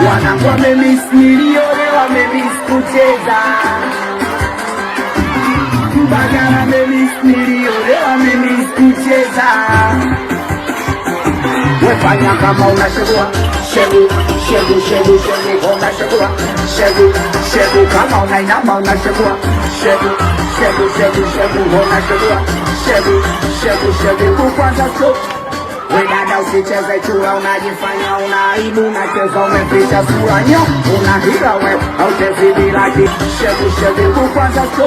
Wanangu wamemiss milio, wamemiss kucheza. Mbagala wamemiss milio, wamemiss kucheza. Wefanya kama unashegua, shegu, shegu, shegu, shegu, unashegua. Shegu, shegu, kama unainama unashegua. Shegu, shegu, shegu, shegu, unashegua. Shegu, shegu, shegu, kukwanza so. Wedada usicheze chura, unajifanya unaibu, unacheza umeficha sura nyo. Unahila we, hauchezi bila ki. Shegu, shegu, kukwanza so.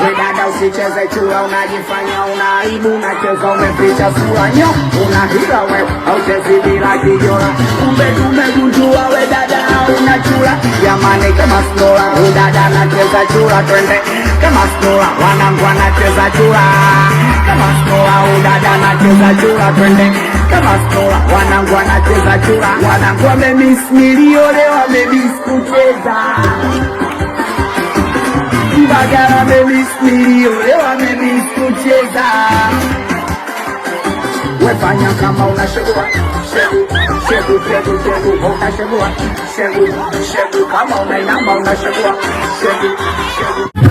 Wedada usicheze chura, unajifanya unaibu, unacheza umeficha sura nyo. Unahila we, hauchezi bila kijora. Kumbe tumegundua wedada una chura. Jamani kama snola, udada anacheza chura, twende. Kama snola, wanangu anacheza chura. Kama snola, udada anacheza chura, twende. Kama snola, wanangu anacheza chura. Wanangu wamemiss milio, leo wamemiss kucheza. Mbagala wamemiss milio, leo wamemiss kucheza. Wefanya kama unashegua. Shegu, shegu, shegu, shegu, unashegua. Shegu, shegu, kama unainama unashegua. Shegu, shegu.